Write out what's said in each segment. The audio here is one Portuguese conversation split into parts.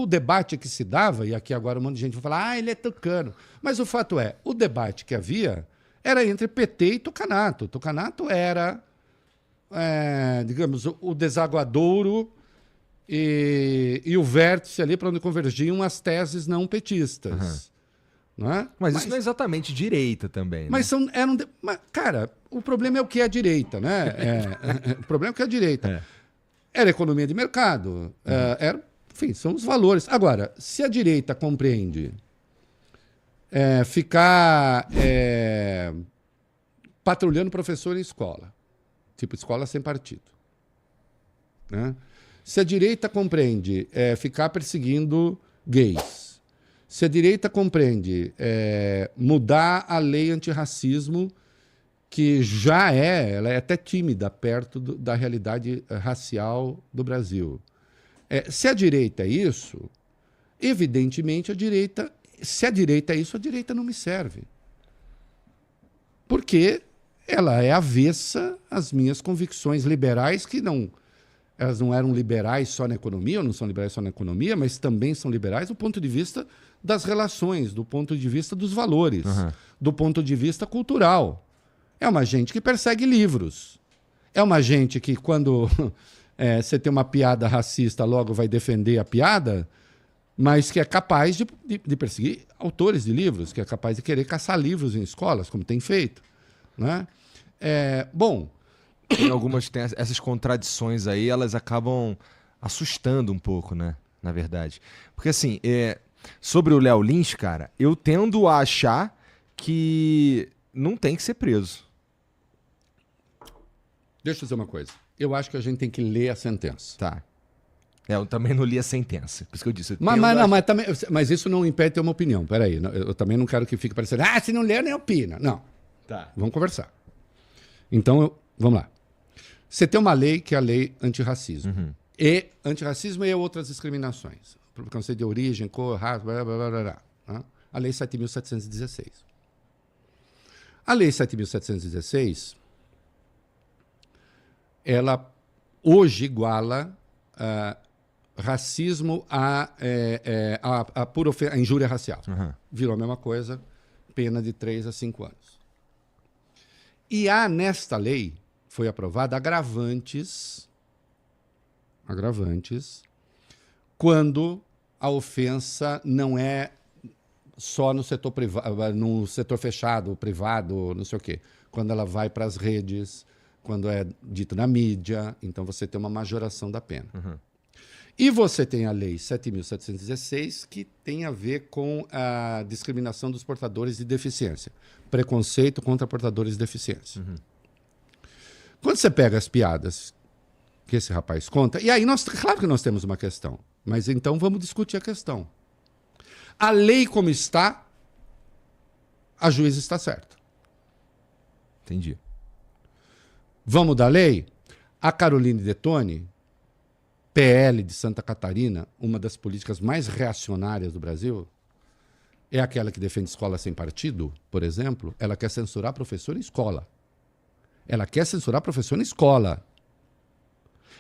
O debate que se dava, e aqui agora um monte de gente vai falar, ele é tucano. Mas o fato é, o debate que havia era entre PT e tucanato. O tucanato era, digamos, o desaguadouro e o vértice ali para onde convergiam as teses não petistas. Não é? Mas isso não é exatamente direita também, né? Mas cara, o problema é o que é a direita, né? O problema é o que é a direita. Era economia de mercado, enfim, são os valores. Agora, se a direita compreende ficar patrulhando professor em escola, tipo escola sem partido, né? Se a direita compreende ficar perseguindo gays, se a direita compreende mudar a lei antirracismo, que ela é até tímida perto da realidade racial do Brasil. Se a direita é isso, evidentemente se a direita é isso, a direita não me serve. Porque ela é avessa às minhas convicções liberais, que elas não eram liberais só na economia, ou não são liberais só na economia, mas também são liberais do ponto de vista das relações, do ponto de vista dos valores, do ponto de vista cultural. É uma gente que persegue livros. É uma gente que, quando você tem uma piada racista, logo vai defender a piada, mas que é capaz de perseguir autores de livros, que é capaz de querer caçar livros em escolas, como tem feito. Né? Bom... Tem essas contradições aí, elas acabam assustando um pouco, né? Na verdade. Porque, assim, sobre o Léo Lins, cara, eu tendo a achar que não tem que ser preso. Deixa eu dizer uma coisa. Eu acho que a gente tem que ler a sentença. Tá. Eu também não li a sentença. Por isso que eu disse. Mas isso não impede ter uma opinião. Peraí. Eu também não quero que fique parecendo, se não leu, nem opina. Não. Tá. Vamos conversar. Então, vamos lá. Você tem uma lei que é a lei antirracismo. E antirracismo e outras discriminações. Preconceito de origem, cor, raça, blá, blá, blá, blá, blá. A lei 7.716. A lei 7.716, ela hoje iguala racismo a pura a injúria racial. Virou a mesma coisa, pena de 3 a 5 anos. E há nesta lei, foi aprovada agravantes, quando a ofensa não é só no setor privado, no setor fechado, privado, não sei o quê. Quando ela vai para as redes, quando é dito na mídia, então você tem uma majoração da pena. E você tem a lei 7.716, que tem a ver com a discriminação dos portadores de deficiência. Preconceito contra portadores de deficiência. Quando você pega as piadas que esse rapaz conta, e aí claro que nós temos uma questão, mas então vamos discutir a questão. A lei como está, a juíza está certa. Entendi. Vamos da lei? A Caroline Detoni, PL de Santa Catarina, uma das políticas mais reacionárias do Brasil, é aquela que defende escola sem partido, por exemplo. Ela quer censurar professor em escola. Ela quer censurar professor em escola.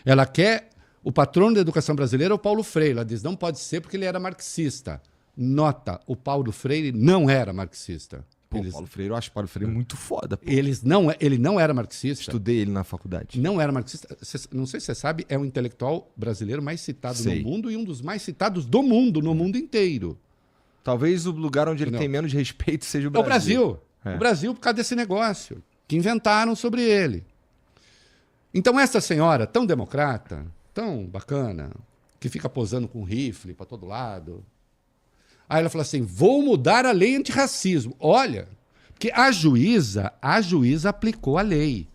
Ela quer... O patrono da educação brasileira é o Paulo Freire. Ela diz, não pode ser porque ele era marxista. Nota, o Paulo Freire não era marxista. Paulo Freire, eu acho o Paulo Freire muito foda. Pô. Ele não era marxista. Estudei ele na faculdade. Não era marxista. Não sei se você sabe, é o intelectual brasileiro mais citado no mundo e um dos mais citados do mundo, no mundo inteiro. Talvez o lugar onde ele tem menos respeito seja o Brasil. O Brasil. O Brasil por causa desse negócio que inventaram sobre ele. Então essa senhora tão democrata, tão bacana, que fica posando com rifle para todo lado. Aí ela fala assim, vou mudar a lei antirracismo. Olha, porque a juíza aplicou a lei.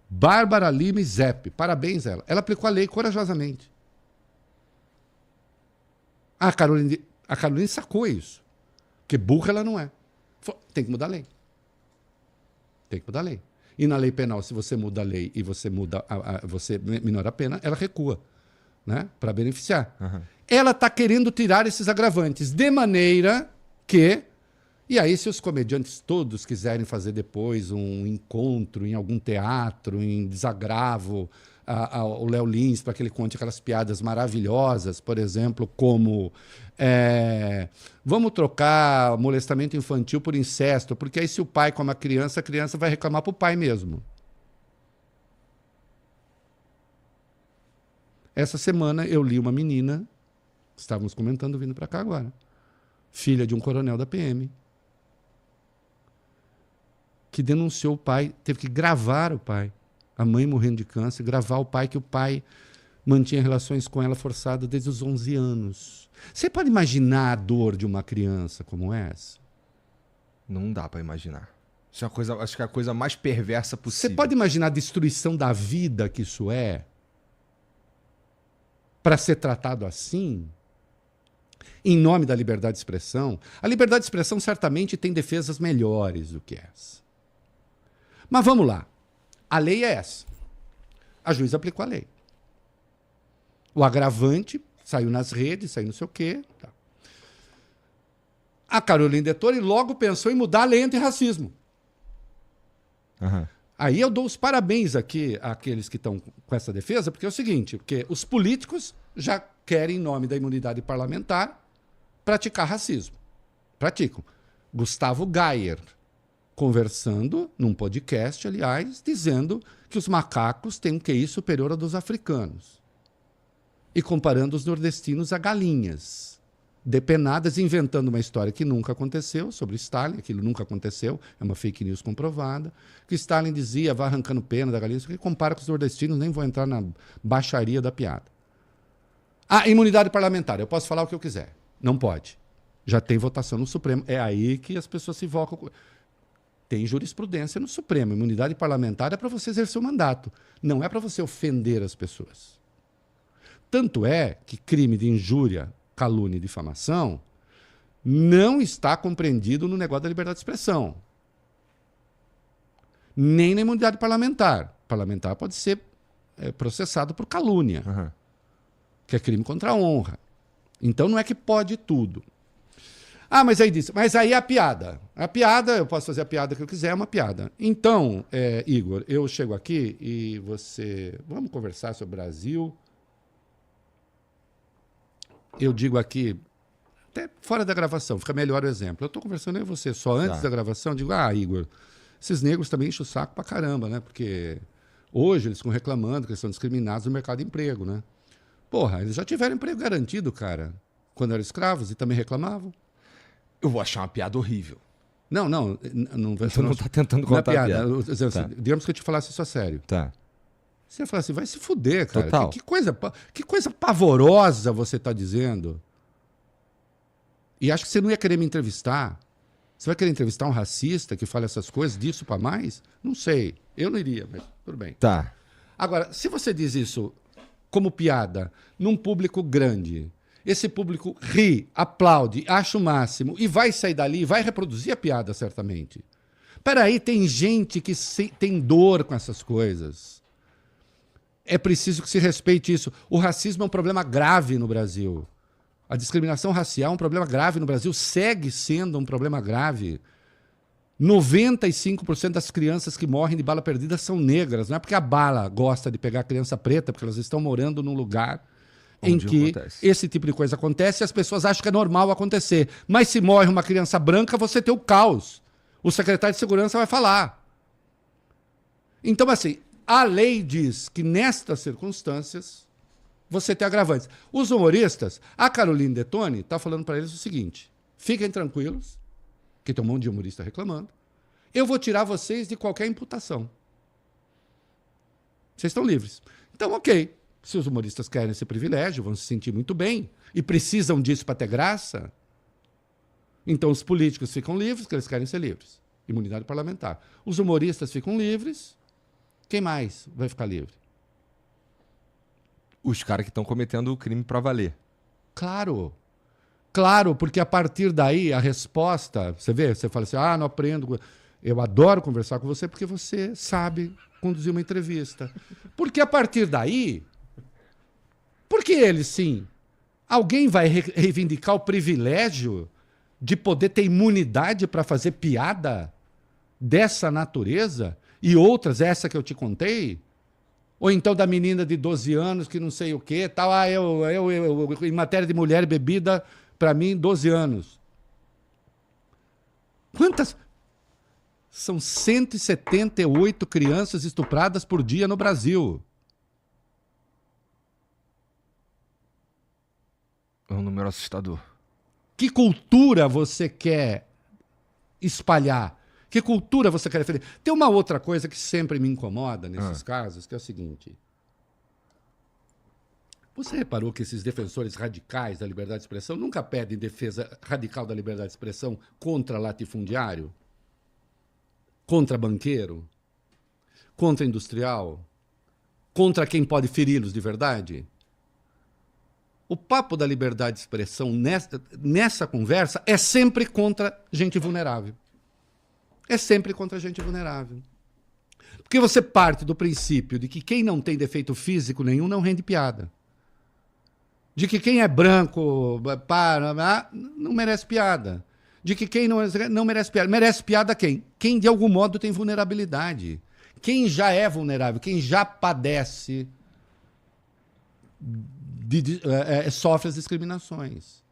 Bárbara Lima Zepp, parabéns a ela. Ela aplicou a lei corajosamente. A Caroline sacou isso. Porque burra ela não é. Falou, tem que mudar a lei. Tem que mudar a lei. E na lei penal, se você muda a lei e você você minora a pena, ela recua, né? Para beneficiar. Ela está querendo tirar esses agravantes, de maneira que... E aí, se os comediantes todos quiserem fazer depois um encontro em algum teatro, em desagravo, o Léo Lins para que ele conte aquelas piadas maravilhosas, por exemplo, como vamos trocar molestamento infantil por incesto, porque aí se o pai come a criança vai reclamar para o pai mesmo. Essa semana eu li uma menina, estávamos comentando vindo para cá agora, filha de um coronel da PM, que denunciou o pai, teve que gravar o pai. A mãe morrendo de câncer, gravar o pai, que o pai mantinha relações com ela forçadas desde os 11 anos. Você pode imaginar a dor de uma criança como essa? Não dá pra imaginar. Isso é uma coisa, acho que é a coisa mais perversa possível. Você pode imaginar a destruição da vida que isso é? Para ser tratado assim? Em nome da liberdade de expressão? A liberdade de expressão certamente tem defesas melhores do que essa. Mas vamos lá. A lei é essa. A juíza aplicou a lei. O agravante saiu nas redes, saiu não sei o quê. Tá. A Carolina Detoni logo pensou em mudar a lei antirracismo. Uhum. Aí eu dou os parabéns aqui àqueles que estão com essa defesa, porque é o seguinte, porque os políticos já querem, em nome da imunidade parlamentar, praticar racismo. Praticam. Gustavo Gayer, conversando num podcast, aliás, dizendo que os macacos têm um QI superior ao dos africanos. E comparando os nordestinos a galinhas, depenadas, inventando uma história que nunca aconteceu sobre Stalin, aquilo nunca aconteceu, é uma fake news comprovada, que Stalin dizia, vai arrancando pena da galinha, isso que compara com os nordestinos, nem vou entrar na baixaria da piada. A imunidade parlamentar, eu posso falar o que eu quiser. Não pode. Já tem votação no Supremo. É aí que as pessoas se invocam. Tem jurisprudência no Supremo. Imunidade parlamentar é para você exercer o mandato. Não é para você ofender as pessoas. Tanto é que crime de injúria, calúnia e difamação não está compreendido no negócio da liberdade de expressão. Nem na imunidade parlamentar. O parlamentar pode ser processado por calúnia, que é crime contra a honra. Então não é que pode tudo. Ah, mas aí disse, mas aí é a piada. A piada, eu posso fazer a piada que eu quiser, é uma piada. Então, Igor, eu chego aqui e você... Vamos conversar sobre o Brasil. Eu digo aqui, até fora da gravação, fica melhor o exemplo. Eu estou conversando com você só antes da gravação, digo, Igor, esses negros também enchem o saco pra caramba, né? Porque hoje eles ficam reclamando que eles são discriminados no mercado de emprego, né? Porra, eles já tiveram emprego garantido, cara, quando eram escravos e também reclamavam. Eu vou achar uma piada horrível. Não Você não está tentando contar não é piada. Tá. Digamos que eu te falasse isso a sério. Tá. Você ia falar assim, vai se fuder, cara. Total. Que coisa pavorosa você está dizendo. E acho que você não ia querer me entrevistar. Você vai querer entrevistar um racista que fala essas coisas, disso para mais? Não sei. Eu não iria, mas tudo bem. Tá. Agora, se você diz isso como piada num público grande, esse público ri, aplaude, acha o máximo e vai sair dali e vai reproduzir a piada, certamente. Peraí, tem gente que tem dor com essas coisas. É preciso que se respeite isso. O racismo é um problema grave no Brasil. A discriminação racial é um problema grave no Brasil, segue sendo um problema grave. 95% das crianças que morrem de bala perdida são negras. Não é porque a bala gosta de pegar a criança preta, porque elas estão morando num lugar em que esse tipo de coisa acontece e as pessoas acham que é normal acontecer. Mas se morre uma criança branca, você tem o caos. O secretário de segurança vai falar. Então, assim, a lei diz que nestas circunstâncias você tem agravantes. Os humoristas, a Carolina Detoni está falando para eles o seguinte, fiquem tranquilos, que tem um monte de humorista reclamando, eu vou tirar vocês de qualquer imputação. Vocês estão livres. Então, ok. Se os humoristas querem esse privilégio, vão se sentir muito bem e precisam disso para ter graça, então os políticos ficam livres, porque eles querem ser livres. Imunidade parlamentar. Os humoristas ficam livres. Quem mais vai ficar livre? Os caras que estão cometendo o crime para valer. Claro. Claro, porque a partir daí a resposta... Você vê, você fala assim, não aprendo... Eu adoro conversar com você porque você sabe conduzir uma entrevista. Porque a partir daí... Porque eles, sim, alguém vai reivindicar o privilégio de poder ter imunidade para fazer piada dessa natureza e outras, essa que eu te contei? Ou então da menina de 12 anos que não sei o quê, tal. Ah, em matéria de mulher e bebida, para mim, 12 anos. Quantas? São 178 crianças estupradas por dia no Brasil. É um número assustador. Que cultura você quer espalhar? Que cultura você quer defender? Tem uma outra coisa que sempre me incomoda nesses casos, que é o seguinte. Você reparou que esses defensores radicais da liberdade de expressão nunca pedem defesa radical da liberdade de expressão contra latifundiário? Contra banqueiro? Contra industrial? Contra quem pode feri-los de verdade? O papo da liberdade de expressão nessa conversa é sempre contra gente vulnerável. É sempre contra gente vulnerável. Porque você parte do princípio de que quem não tem defeito físico nenhum não rende piada. De que quem é branco não merece piada. De que quem não merece piada. Merece piada quem? Quem de algum modo tem vulnerabilidade. Quem já é vulnerável, quem já padece, sofre as discriminações.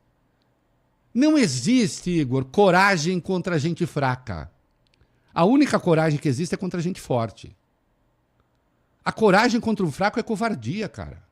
Não existe, Igor, coragem contra gente fraca. A única coragem que existe é contra gente forte. A coragem contra o fraco é covardia, cara.